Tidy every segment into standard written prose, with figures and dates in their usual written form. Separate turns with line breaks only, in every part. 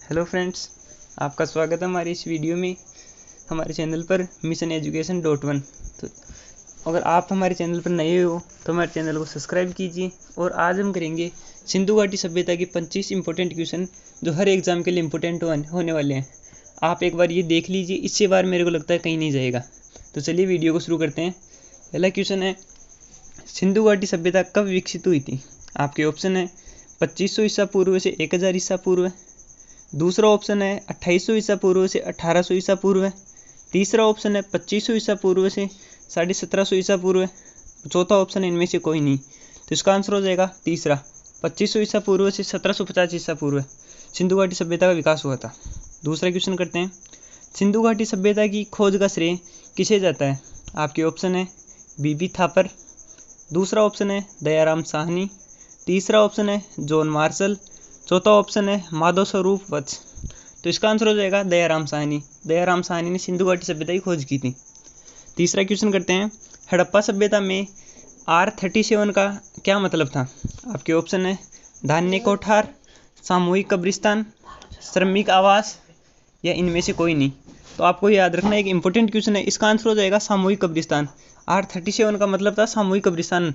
Hello friends, आपका स्वागत है हमारी इस वीडियो में हमारे चैनल पर मिशन एजुकेशन .1। तो अगर आप हमारे चैनल पर नए हो तो हमारे चैनल को सब्सक्राइब कीजिए। और आज हम करेंगे सिंधु घाटी सभ्यता के 25 इंपॉर्टेंट क्वेश्चन जो हर एग्जाम के लिए इम्पोर्टेंट होने वाले हैं। आप एक बार ये देख लीजिए, इससे बार मेरे को लगता है कहीं नहीं जाएगा। तो चलिए वीडियो को शुरू करते हैं। पहला क्वेश्चन है, सिंधु घाटी सभ्यता कब विकसित हुई थी? आपके ऑप्शन है 2500 ईसा पूर्व से 1000 ईसा पूर्व। दूसरा ऑप्शन है 2800 ईसा पूर्व से 1800 ईसा पूर्व। तीसरा ऑप्शन है 2500 ईसा पूर्व से 1750 ईसा पूर्व। चौथा ऑप्शन है इनमें से कोई नहीं। तो इसका आंसर हो जाएगा तीसरा, 2500 ईसा पूर्व से 1750 ईसा पूर्व सिंधु घाटी सभ्यता का विकास हुआ था। दूसरा क्वेश्चन करते हैं, सिंधु घाटी सभ्यता की खोज का श्रेय किसे जाता है? आपके ऑप्शन है बीबी थापर। दूसरा ऑप्शन है दयाराम साहनी। तीसरा ऑप्शन है जॉन मार्शल। चौथा ऑप्शन है माधव स्वरूप वत्स। तो इसका आंसर हो जाएगा दयाराम साहनी। दयाराम साहनी ने सिंधु घाटी सभ्यता की खोज की थी। तीसरा क्वेश्चन करते हैं, हड़प्पा सभ्यता में R37 का क्या मतलब था? आपके ऑप्शन है धान्य कोठार, सामूहिक कब्रिस्तान, श्रमिक आवास या इनमें से कोई नहीं। तो आपको याद रखना, एक इंपॉर्टेंट क्वेश्चन है, इसका आंसर हो जाएगा सामूहिक कब्रिस्तान। R37 का मतलब था सामूहिक कब्रिस्तान।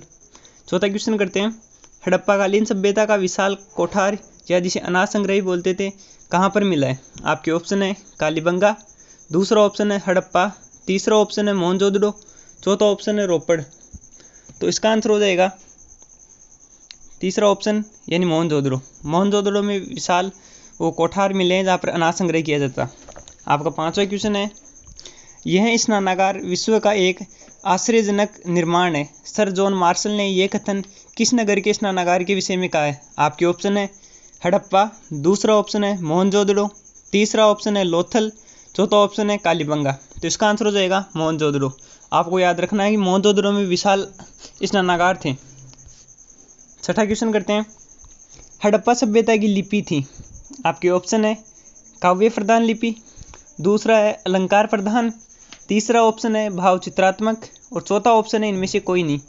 चौथा क्वेश्चन करते हैं, हड़प्पाकालीन सभ्यता का विशाल कोठार या जिसे अनाज संग्रही बोलते थे कहाँ पर मिला है? आपके ऑप्शन है कालीबंगा। दूसरा ऑप्शन है हड़प्पा। तीसरा ऑप्शन है मोहनजोदड़ो। चौथा ऑप्शन है रोपड़। तो इसका आंसर हो जाएगा तीसरा ऑप्शन यानी मोहनजोदड़ो। मोहनजोदड़ो में विशाल वो कोठार मिले हैं जहाँ पर अनाज संग्रह किया जाता। आपका पांचवा क्वेश्चन है, यह स्नानागार विश्व का एक आश्चर्यजनक निर्माण है। सर जॉन मार्शल ने यह कथन किस नगर के स्नानागार के विषय में कहा है? आपके ऑप्शन है हड़प्पा। दूसरा ऑप्शन है मोहनजोदड़ो। तीसरा ऑप्शन है लोथल। चौथा ऑप्शन है कालीबंगा। तो इसका आंसर हो जाएगा मोहनजोदड़ो। आपको याद रखना है कि मोहनजोदड़ो में विशाल स्नानागार थे। छठा क्वेश्चन करते हैं, हड़प्पा सभ्यता की लिपि थी। आपके ऑप्शन है काव्य प्रधान लिपि। दूसरा है अलंकार प्रधान। तीसरा ऑप्शन है भाव चित्रात्मक और चौथा ऑप्शन है इनमें से कोई नहीं।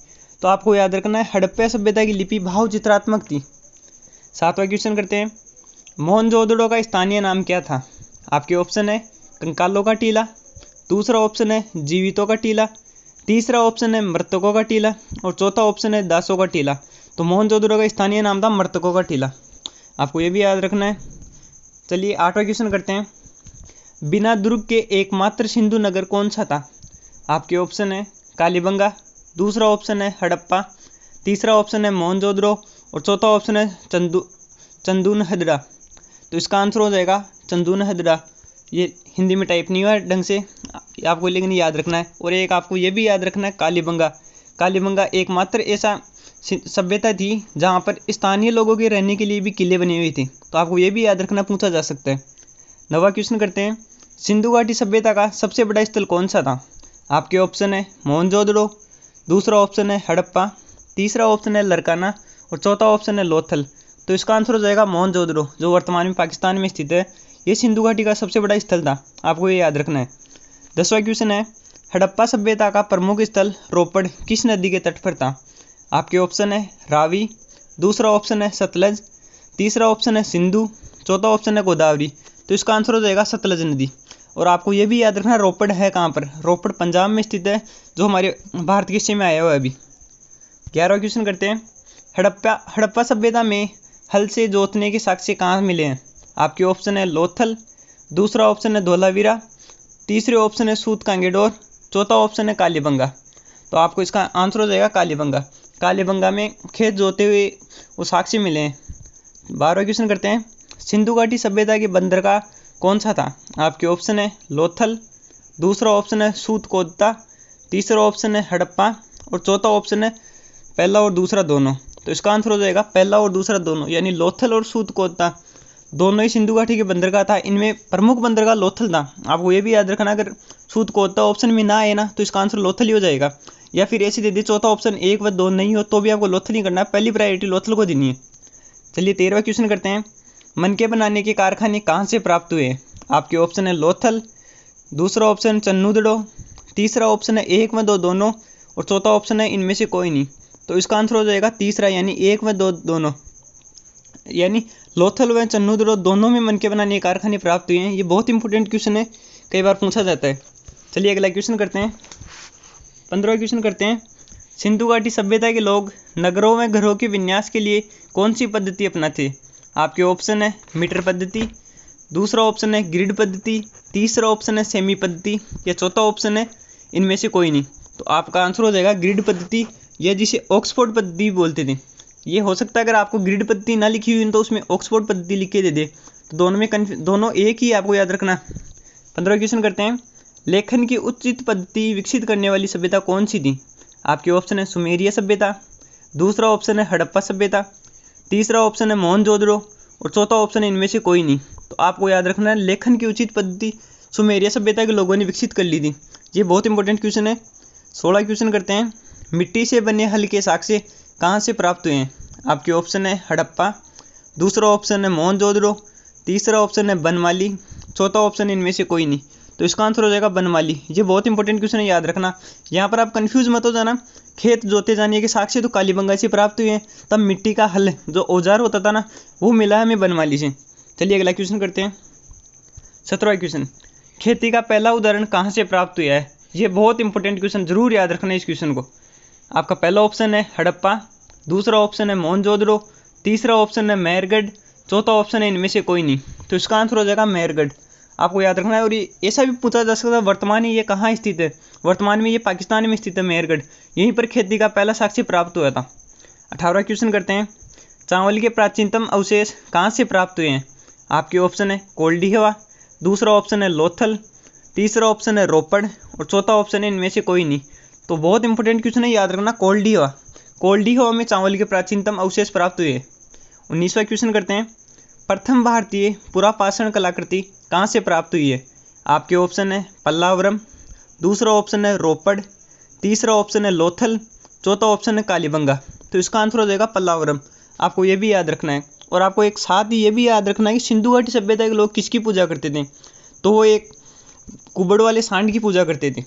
तो आपको याद रखना है हड़प्पा सभ्यता की लिपि भाव चित्रात्मक थी। सातवां क्वेश्चन करते हैं, मोहनजोदड़ो का स्थानीय नाम क्या था? आपके ऑप्शन है कंकालों का टीला। दूसरा ऑप्शन है जीवितों का टीला। तीसरा ऑप्शन है मृतकों का टीला और चौथा ऑप्शन है दासों का टीला। तो मोहनजोदड़ो का स्थानीय नाम था मृतकों का टीला। आपको ये भी याद रखना है। चलिए आठवां क्वेश्चन करते हैं, बिना दुर्ग के एकमात्र सिंधु नगर कौन सा था? आपके ऑप्शन है कालीबंगा। दूसरा ऑप्शन है हड़प्पा। तीसरा ऑप्शन है मोहनजोदड़ो और चौथा ऑप्शन है चंदूनहदड़ा। तो इसका आंसर हो जाएगा चंदूनहदड़ा। ये हिंदी में टाइप नहीं हुआ ढंग से आपको, लेकिन याद रखना है। और एक आपको ये भी याद रखना है कालीबंगा। कालीबंगा एकमात्र ऐसा सभ्यता थी जहाँ पर स्थानीय लोगों के रहने के लिए भी किले बने हुए थे। तो आपको ये भी याद रखना, पूछा जा सकता है। नवा क्वेश्चन करते हैं, सिंधु घाटी सभ्यता का सबसे बड़ा स्थल कौन सा था? आपके ऑप्शन है मोहनजोदड़ो। दूसरा ऑप्शन है हड़प्पा। तीसरा ऑप्शन है लरकाना और चौथा ऑप्शन है लोथल। तो इसका आंसर हो जाएगा मोहनजोदड़ो, जो वर्तमान में पाकिस्तान में स्थित है। ये सिंधु घाटी का सबसे बड़ा स्थल था, आपको ये याद रखना है। 10वां क्वेश्चन है, हड़प्पा सभ्यता का प्रमुख स्थल रोपड़ किस नदी के तट पर था? आपके ऑप्शन है रावी। दूसरा ऑप्शन है सतलज। तीसरा ऑप्शन है सिंधु। चौथा ऑप्शन है गोदावरी। तो इसका आंसर हो जाएगा सतलज नदी। और आपको ये भी याद रखना, रोपड़ है कहाँ पर? रोपड़ पंजाब में स्थित है, जो हमारे भारत के हिस्से में आया हुआ है अभी। 11वां क्वेश्चन करते हैं, हड़प्पा सभ्यता में हल से जोतने के साक्ष्य कहाँ मिले हैं? आपके ऑप्शन है लोथल। दूसरा ऑप्शन है धोलावीरा। तीसरे ऑप्शन है सूत कांगेडोर। चौथा ऑप्शन है कालीबंगा। तो आपको इसका आंसर हो जाएगा कालीबंगा। कालीबंगा में खेत जोते हुए वो साक्ष्य मिले हैं। 12वां क्वेश्चन करते हैं, सिंधु घाटी सभ्यता के बंदरगाह कौन सा था? आपके ऑप्शन है लोथल। दूसरा ऑप्शन है सूतकोद्दा। तीसरा ऑप्शन है हड़प्पा और चौथा ऑप्शन है पहला और दूसरा दोनों। तो इसका आंसर हो जाएगा पहला और दूसरा दोनों, यानी लोथल और सूतकोद्दा दोनों ही सिंधु घाटी के बंदरगाह था। इनमें प्रमुख बंदरगाह लोथल था। आपको ये भी याद रखना, अगर सूतकोद्दा ऑप्शन में ना आए ना तो इसका आंसर लोथल ही हो जाएगा। या फिर ऐसे दे दी चौथा ऑप्शन 1 व 2 नहीं हो तो भी आपको लोथल ही करना है, पहली प्रायोरिटी लोथल को देनी है। चलिए 13वां क्वेश्चन करते हैं, मनके बनाने के कारखाने कहाँ से प्राप्त हुए? आपके ऑप्शन है लोथल। दूसरा ऑप्शन चन्नूदड़ो। तीसरा ऑप्शन है 1 व 2 दोनों और चौथा ऑप्शन है इनमें से कोई नहीं। तो इसका आंसर हो जाएगा तीसरा, यानी 1 व 2 दोनों, यानी लोथल व चन्नूदरो दोनों में मन के बनाने कारखाने प्राप्त हुए हैं। ये बहुत इंपॉर्टेंट क्वेश्चन है, कई बार पूछा जाता है। चलिए अगला क्वेश्चन करते हैं, 15वां क्वेश्चन करते हैं। सिंधु घाटी सभ्यता के लोग नगरों में घरों के विन्यास के लिए कौन सी पद्धति अपनाते? आपके ऑप्शन है मीटर पद्धति, दूसरा ऑप्शन है ग्रिड पद्धति, तीसरा ऑप्शन है सेमी पद्धति, या चौथा ऑप्शन है इनमें से कोई नहीं। तो आपका आंसर हो जाएगा ग्रिड पद्धति, या जिसे ऑक्सफोर्ड पद्धति बोलते थे। ये हो सकता है अगर आपको ग्रिड पद्धति ना लिखी हुई तो उसमें ऑक्सफोर्ड पद्धति लिख के दे दे, तो दोनों में दोनों एक ही आपको याद रखना। 15वां क्वेश्चन करते हैं। लेखन की उचित पद्धति विकसित करने वाली सभ्यता कौन सी थी? आपके ऑप्शन है सुमेरिया सभ्यता, दूसरा ऑप्शन है हड़प्पा सभ्यता, तीसरा ऑप्शन है मोहनजोदड़ो, और चौथा ऑप्शन है इनमें से कोई नहीं। तो आपको याद रखना है लेखन की उचित पद्धति सुमेरिया सभ्यता के लोगों ने विकसित कर ली थी। ये बहुत इंपॉर्टेंट क्वेश्चन है। 16वां क्वेश्चन करते हैं। मिट्टी से बने हल्के साक्ष्य कहाँ से प्राप्त हुए हैं? आपके ऑप्शन है हड़प्पा, दूसरा ऑप्शन है मोहनजोदड़ो, तीसरा ऑप्शन है बनमाली, चौथा ऑप्शन इनमें से कोई नहीं। तो इसका आंसर हो जाएगा बनमाली। ये बहुत इंपॉर्टेंट क्वेश्चन है, याद रखना। यहाँ पर आप कंफ्यूज मत हो जाना। खेत जोते जाने के साक्ष्य तो कालीबंगा से प्राप्त हुए हैं, तब मिट्टी का हल जो औजार होता था ना, वो मिला है हमें बनमाली से। चलिए अगला क्वेश्चन करते हैं, 17वां क्वेश्चन। खेती का पहला उदाहरण कहाँ से प्राप्त हुआ है? ये बहुत इंपॉर्टेंट क्वेश्चन, जरूर याद रखना इस क्वेश्चन को। आपका पहला ऑप्शन है हड़प्पा, दूसरा ऑप्शन है मोहनजोदड़ो, तीसरा ऑप्शन है मेहरगढ़, चौथा ऑप्शन है इनमें से कोई नहीं। तो इसका आंसर हो जाएगा मेहरगढ़। आपको याद रखना है। और ये ऐसा भी पूछा जा सकता है वर्तमान में ये कहाँ स्थित है? वर्तमान में ये पाकिस्तान में स्थित है मेहरगढ़। यहीं पर खेती का पहला साक्ष्य प्राप्त हुआ था। 18वां क्वेश्चन करते हैं। चावल के प्राचीनतम अवशेष कहाँ से प्राप्त हुए हैं? आपके ऑप्शन है कोल्डिहवा, दूसरा ऑप्शन है लोथल, तीसरा ऑप्शन है रोपड़, और चौथा ऑप्शन है इनमें से कोई नहीं। तो बहुत इंपॉर्टेंट क्वेश्चन है, याद रखना कोल्डिहवा। कोल्डिहवा में चावल के प्राचीनतम अवशेष प्राप्त हुए। 19वां क्वेश्चन करते हैं। प्रथम भारतीय पुरापाषाण कलाकृति कहाँ से प्राप्त हुई है? आपके ऑप्शन है पल्लावरम, दूसरा ऑप्शन है रोपड़, तीसरा ऑप्शन है लोथल, चौथा ऑप्शन है कालीबंगा। तो इसका आंसर हो जाएगा पल्लावरम। आपको ये भी याद रखना है। और आपको एक साथ ही ये भी याद रखना है कि सिंधु घाटी सभ्यता के लोग किसकी पूजा करते थे? तो वो एक कुबड़ वाले सांड की पूजा करते थे,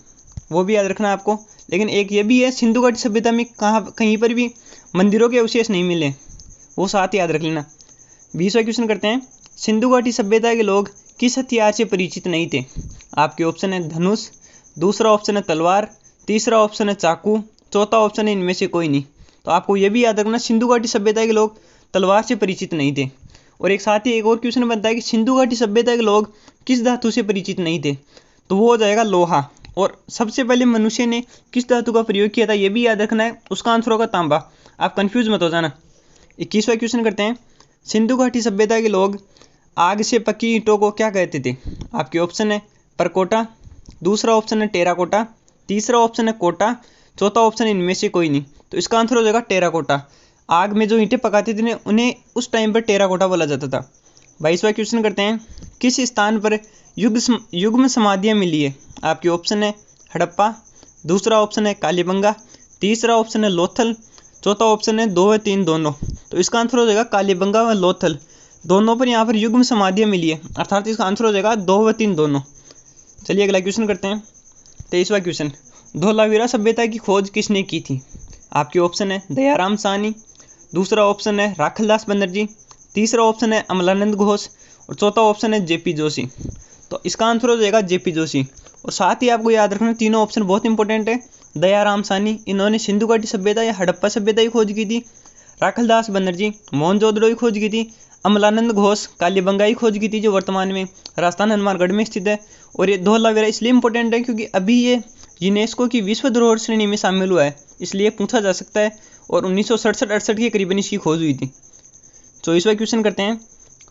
वो भी याद रखना है आपको। लेकिन एक ये भी है, सिंधु घाटी सभ्यता में कहीं पर भी मंदिरों के अवशेष नहीं मिले, वो साथ याद रख लेना। 20वां क्वेश्चन करते हैं। सिंधु घाटी सभ्यता के लोग किस हथियार से परिचित नहीं थे? आपके ऑप्शन है धनुष, दूसरा ऑप्शन है तलवार, तीसरा ऑप्शन है चाकू, चौथा ऑप्शन है इनमें से कोई नहीं। तो आपको ये भी याद रखना सिंधु घाटी सभ्यता के लोग तलवार से परिचित नहीं थे। और एक साथ ही एक और क्वेश्चन बनता है कि सिंधु घाटी सभ्यता के लोग किस धातु से परिचित नहीं थे? तो वो हो जाएगा लोहा। और सबसे पहले मनुष्य ने किस धातु का प्रयोग किया था, ये भी याद रखना है। उसका आंसर होगा तांबा। आप कंफ्यूज मत हो जाना। 21वां क्वेश्चन करते हैं। सिंधु घाटी सभ्यता के लोग आग से पकी ईंटों को क्या कहते थे? आपके ऑप्शन है परकोटा, दूसरा ऑप्शन है टेराकोटा, तीसरा ऑप्शन है कोटा, चौथा ऑप्शन इनमें से कोई नहीं। तो इसका आंसर हो जाएगा टेराकोटा। आग में जो ईंटें पकाते थे उन्हें उस टाइम पर टेराकोटा बोला जाता था। 22वां क्वेश्चन करते हैं। किस स्थान पर युग्म समाधियाँ मिली है? आपके ऑप्शन है हड़प्पा, दूसरा ऑप्शन है कालीबंगा, तीसरा ऑप्शन है लोथल, चौथा ऑप्शन है 2 व 3 दोनों। तो इसका आंसर हो जाएगा कालीबंगा व लोथल, दोनों पर यहाँ पर युग्म समाधियाँ मिली है, अर्थात इसका आंसर हो जाएगा 2 व 3 दोनों। चलिए अगला क्वेश्चन करते हैं। 23वां क्वेश्चन। धोलावीरा सभ्यता की खोज किसने की थी? आपके ऑप्शन है दयाराम साहनी, दूसरा ऑप्शन है राखलदास बनर्जी, तीसरा ऑप्शन है अमलानंद घोष, और चौथा ऑप्शन है जेपी जोशी। तो इसका आंसर हो जाएगा जेपी जोशी। और साथ ही आपको याद रखना तीनों ऑप्शन बहुत इंपॉर्टेंट है। दयाराम साहनी, इन्होंने सिंधु घाटी सभ्यता या हड़प्पा सभ्यता की खोज की थी। राखलदास बनर्जी मोहनजोदड़ो की खोज की थी। अमलानंद घोष कालीबंगा की खोज की थी, जो वर्तमान में राजस्थान हनुमानगढ़ में स्थित है। और ये धोलावीरा इसलिए इंपॉर्टेंट है क्योंकि अभी ये यूनेस्को की विश्व धरोहर श्रेणी में शामिल हुआ है, इसलिए पूछा जा सकता है। और 1967-68 के करीबन इसकी खोज हुई थी। 24वां क्वेश्चन करते हैं।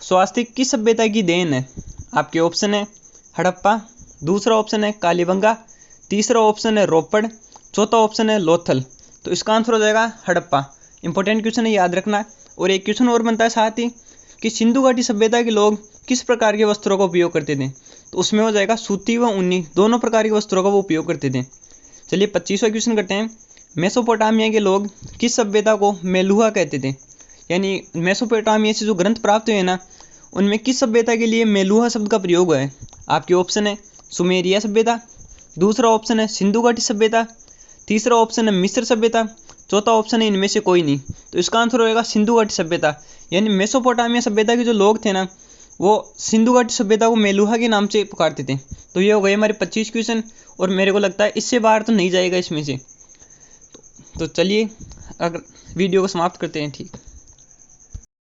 स्वास्तिक किस सभ्यता की देन है? आपके ऑप्शन है हड़प्पा, दूसरा ऑप्शन है कालीबंगा, तीसरा ऑप्शन है रोपड़, चौथा ऑप्शन है लोथल। तो इसका आंसर हो जाएगा हड़प्पा। इंपॉर्टेंट क्वेश्चन है, याद रखना। और एक क्वेश्चन और बनता है साथ ही कि सिंधु घाटी सभ्यता के लोग किस प्रकार के वस्त्रों का उपयोग करते थे? तो उसमें हो जाएगा सूती व ऊनी, दोनों प्रकार के वस्त्रों का वो उपयोग करते थे। चलिए 25वां क्वेश्चन करते हैं। मेसोपोटामिया के लोग किस सभ्यता को मेलुहा कहते थे? यानी मेसोपोटामिया से जो ग्रंथ प्राप्त हुए ना, उनमें किस सभ्यता के लिए मेलुहा शब्द का प्रयोग हुआ है? आपके ऑप्शन है सुमेरिया सभ्यता, दूसरा ऑप्शन है सिंधु घाटी सभ्यता, तीसरा ऑप्शन है मिस्र सभ्यता, चौथा ऑप्शन है इनमें से कोई नहीं। तो इसका आंसर होएगा सिंधु घाटी सभ्यता। यानी मेसोपोटामिया सभ्यता के जो लोग थे ना, वो सिंधु घाटी सभ्यता को मेलुहा के नाम से पुकारते थे। तो ये हो गए हमारे 25 क्वेश्चन, और मेरे को लगता है इससे बाहर तो नहीं जाएगा इसमें से। तो चलिए अगर वीडियो को समाप्त करते हैं। ठीक।